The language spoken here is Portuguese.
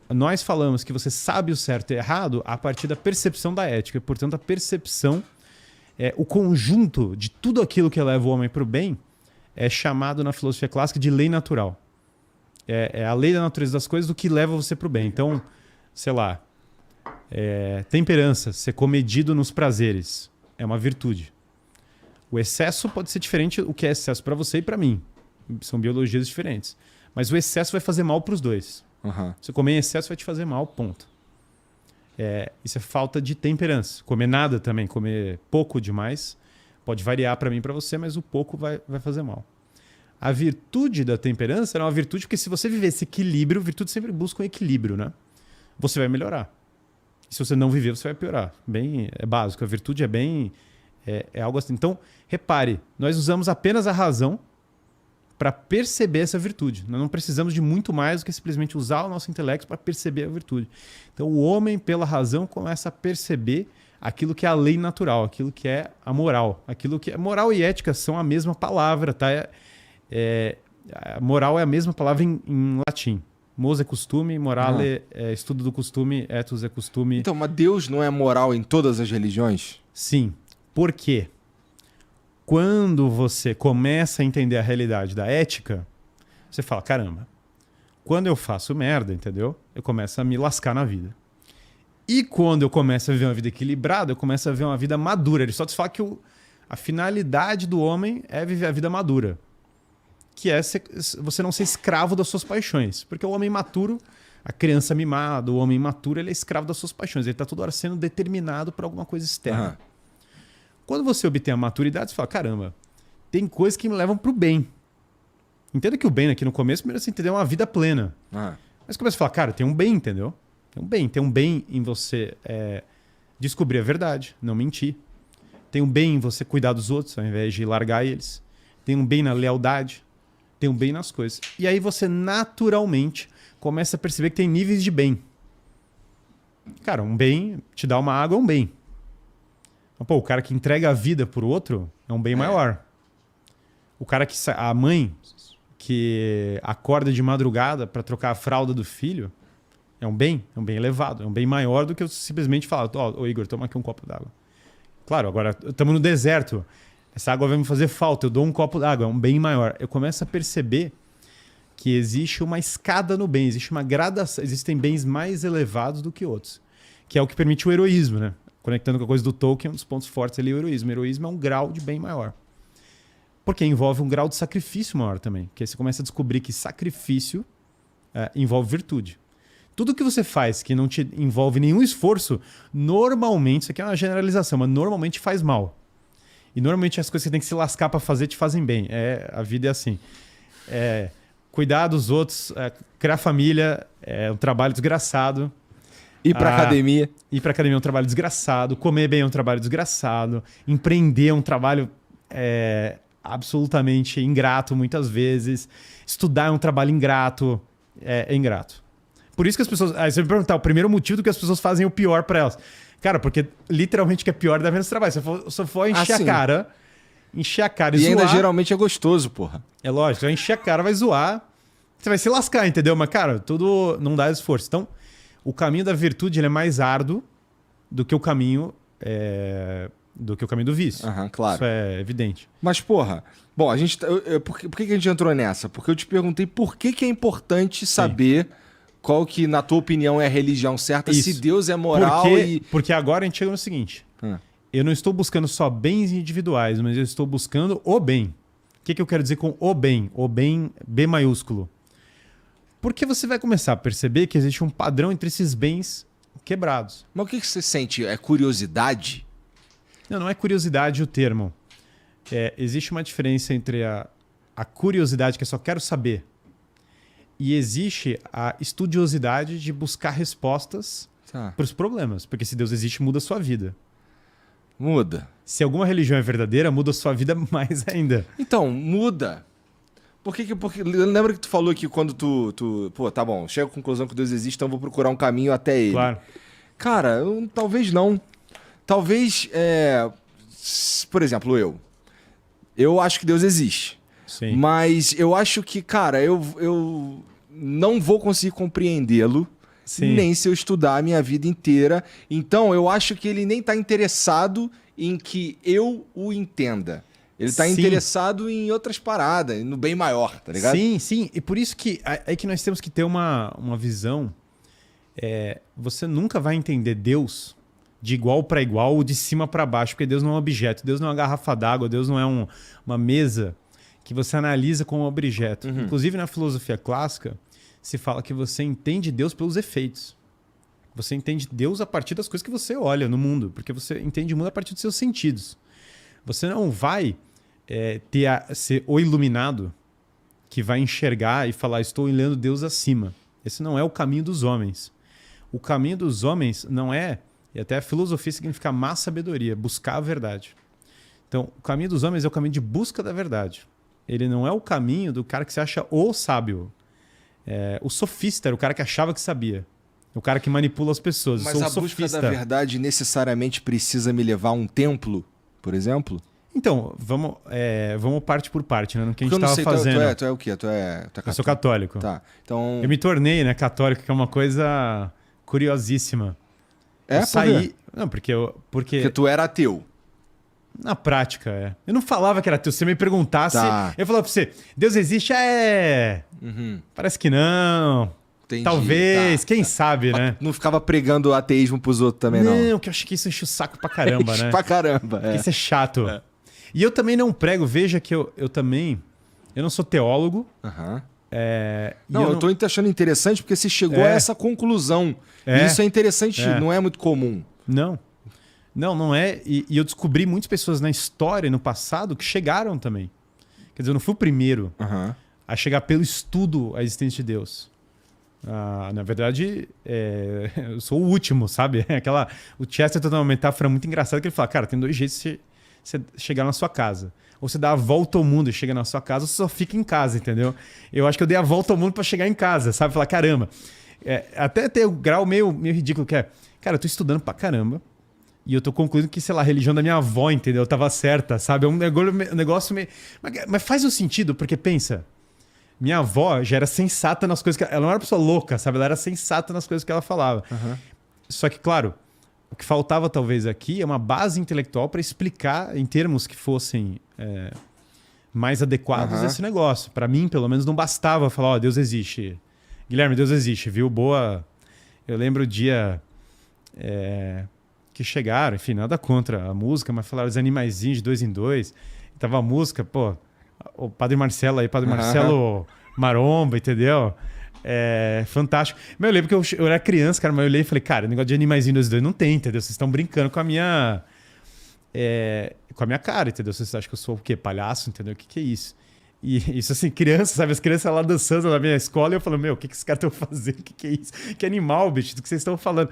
nós falamos que você sabe o certo e errado a partir da percepção da ética. Portanto, a percepção, o conjunto de tudo aquilo que leva o homem para o bem é chamado na filosofia clássica de lei natural. É a lei da natureza das coisas do que leva você para o bem. Então, sei lá, temperança, ser comedido nos prazeres, é uma virtude. O excesso pode ser diferente, o que é excesso para você e para mim. São biologias diferentes. Mas o excesso vai fazer mal para os dois. Uhum. Se comer em excesso vai te fazer mal, ponto. Isso é falta de temperança. Comer nada também, comer pouco demais, pode variar para mim e para você, mas o pouco vai fazer mal. A virtude da temperança é uma virtude porque se você viver esse equilíbrio, virtude sempre busca um equilíbrio, né? Você vai melhorar. E se você não viver, você vai piorar. É básico. A virtude é bem... É algo assim. Então, repare, nós usamos apenas a razão para perceber essa virtude. Nós não precisamos de muito mais do que simplesmente usar o nosso intelecto para perceber a virtude. Então, o homem, pela razão, começa a perceber aquilo que é a lei natural, aquilo que é a moral. Aquilo que moral e ética são a mesma palavra, tá? Moral é a mesma palavra em latim. Mos é costume, morale é estudo do costume, ethos é costume. Então, mas Deus não é moral em todas as religiões? Sim. Por quê? Quando você começa a entender a realidade da ética, você fala, caramba, quando eu faço merda, entendeu? Eu começo a me lascar na vida. E quando eu começo a viver uma vida equilibrada, eu começo a viver uma vida madura. Aristóteles fala que a finalidade do homem é viver a vida madura. Que é você não ser escravo das suas paixões. Porque o homem maturo, a criança mimada, o homem imaturo, ele é escravo das suas paixões. Ele está toda hora sendo determinado por alguma coisa externa. Uhum. Quando você obtém a maturidade, você fala, caramba, tem coisas que me levam para o bem. Entenda que o bem aqui no começo, primeiro você entender uma vida plena. Uhum. Mas começa a falar, cara, tem um bem, entendeu? Tem um bem em você descobrir a verdade, não mentir. Tem um bem em você cuidar dos outros, ao invés de largar eles. Tem um bem na lealdade. Tem um bem nas coisas. E aí você naturalmente começa a perceber que tem níveis de bem. Cara, um bem, te dar uma água é um bem. Pô, o cara que entrega a vida pro outro é um bem maior. O cara que... A mãe que acorda de madrugada para trocar a fralda do filho é um bem elevado. É um bem maior do que eu simplesmente falar, ô Igor, toma aqui um copo d'água. Claro, agora estamos no deserto. Essa água vai me fazer falta, eu dou um copo d'água. É um bem maior. Eu começo a perceber que existe uma escada no bem. Existe uma gradação. Existem bens mais elevados do que outros. Que é o que permite o heroísmo, né? Conectando com a coisa do Tolkien, um dos pontos fortes ali é o heroísmo. O heroísmo é um grau de bem maior. Porque envolve um grau de sacrifício maior também. Porque aí você começa a descobrir que sacrifício envolve virtude. Tudo que você faz que não te envolve nenhum esforço, normalmente, isso aqui é uma generalização, mas normalmente faz mal. E normalmente as coisas que você tem que se lascar para fazer te fazem bem. A vida é assim. Cuidar dos outros, criar família é um trabalho desgraçado. Ir pra academia. Ir pra academia é um trabalho desgraçado. Comer bem é um trabalho desgraçado. Empreender é um trabalho absolutamente ingrato muitas vezes. Estudar é um trabalho ingrato. É ingrato. Por isso que as pessoas... Aí você me perguntar, o primeiro motivo do que as pessoas fazem o pior pra elas. Cara, porque literalmente o que é pior dá menos trabalho. Se eu for encher a cara e zoar... E ainda geralmente é gostoso, porra. É lógico, você vai encher a cara, vai zoar. Você vai se lascar, entendeu? Mas, cara, tudo não dá esforço. Então... O caminho da virtude ele é mais árduo do que o caminho do vício. Claro. Isso é evidente. Mas, porra, bom, a gente. Por que a gente entrou nessa? Porque eu te perguntei por que é importante saber qual que, na tua opinião, é a religião certa, se Deus é moral Porque agora a gente chega no seguinte. Eu não estou buscando só bens individuais, mas eu estou buscando o bem. O que eu quero dizer com o bem? O bem, B maiúsculo. Porque você vai começar a perceber que existe um padrão entre esses bens quebrados. Mas o que você sente? É curiosidade? Não é curiosidade o termo. Existe uma diferença entre a curiosidade, que eu só quero saber, e existe a estudiosidade de buscar respostas para os problemas. Porque se Deus existe, muda a sua vida. Muda. Se alguma religião é verdadeira, muda a sua vida mais ainda. Então, muda. Porque lembra que tu falou que quando tu... Pô, tá bom, chega à conclusão que Deus existe, então eu vou procurar um caminho até ele. Claro. Cara, talvez não. Talvez, por exemplo, eu acho que Deus existe. Sim. Mas eu acho que, cara, eu não vou conseguir compreendê-lo Sim. nem se eu estudar a minha vida inteira. Então, eu acho que ele nem tá interessado em que eu o entenda. Ele tá Sim. interessado em outras paradas, no bem maior, tá ligado? Sim, sim. E por isso que é que nós temos que ter uma visão. Você nunca vai entender Deus de igual para igual ou de cima para baixo, porque Deus não é um objeto, Deus não é uma garrafa d'água, Deus não é uma mesa que você analisa como objeto. Inclusive na filosofia clássica, se fala que você entende Deus pelos efeitos. Você entende Deus a partir das coisas que você olha no mundo, porque você entende o mundo a partir dos seus sentidos. Você não vai ser o iluminado que vai enxergar e falar, estou olhando Deus acima. Esse não é o caminho dos homens. O caminho dos homens não é, e até a filosofia significa má sabedoria, buscar a verdade. Então, o caminho dos homens é o caminho de busca da verdade. Ele não é o caminho do cara que se acha o sábio. O sofista era o cara que achava que sabia. O cara que manipula as pessoas. Mas a busca da verdade necessariamente precisa me levar a um templo, por exemplo? Então, vamos parte por parte, né? No que a gente Porque eu não estava sei, fazendo. tu é o quê? Tu é católico? Eu sou católico. Tá. Então... Eu me tornei, né, católico, que é uma coisa curiosíssima. Eu saí... Não, porque tu era ateu. Na prática, Eu não falava que era ateu. Se você me perguntasse, eu falava pra você, Deus existe? Parece que não. Entendi. Talvez, quem sabe, né? Não ficava pregando ateísmo pros outros também, não. Não, que eu acho que isso enche o saco pra caramba, né? Pra caramba, Isso é chato. E eu também não prego, veja que eu também... Eu não sou teólogo. Eu tô achando interessante porque você chegou a essa conclusão. E isso é interessante, não é muito comum. Não é. E eu descobri muitas pessoas na história, no passado, que chegaram também. Quer dizer, eu não fui o primeiro a chegar pelo estudo à existência de Deus. Na verdade, eu sou o último, sabe? O Chesterton tem uma metáfora muito engraçada que ele fala, cara, tem dois jeitos de você chegar na sua casa. Ou você dá a volta ao mundo e chega na sua casa, ou você só fica em casa, entendeu? Eu acho que eu dei a volta ao mundo para chegar em casa, sabe? Falar, caramba. Até ter o grau meio ridículo que é, cara, eu tô estudando pra caramba e eu tô concluindo que, sei lá, a religião da minha avó, entendeu? Tava certa, sabe? É um negócio meio... Mas faz o sentido, porque pensa... Minha avó já era sensata nas coisas que... Ela não era uma pessoa louca, sabe? Ela era sensata nas coisas que ela falava. Só que, claro, o que faltava talvez aqui é uma base intelectual para explicar em termos que fossem mais adequados esse negócio. Para mim, pelo menos, não bastava falar, ó, Deus existe. Guilherme, Deus existe, viu? Boa... Eu lembro o dia que chegaram, enfim, nada contra a música, mas falaram os animaizinhos de 2 em 2. Tava a música, pô... O Padre Marcelo aí, Padre Marcelo Maromba, entendeu? Fantástico. Mas eu lembro que eu era criança, cara, mas eu olhei e falei, cara, o negócio de animaizinho 2 em 2 não tem, entendeu? Vocês estão brincando com a minha cara, entendeu? Vocês acham que eu sou o quê? Palhaço, entendeu? O que é isso? E isso assim, criança, sabe? As crianças lá dançando na minha escola e eu falo, meu, o que esses caras estão fazendo? O que é isso? Que animal, bicho, do que vocês estão falando?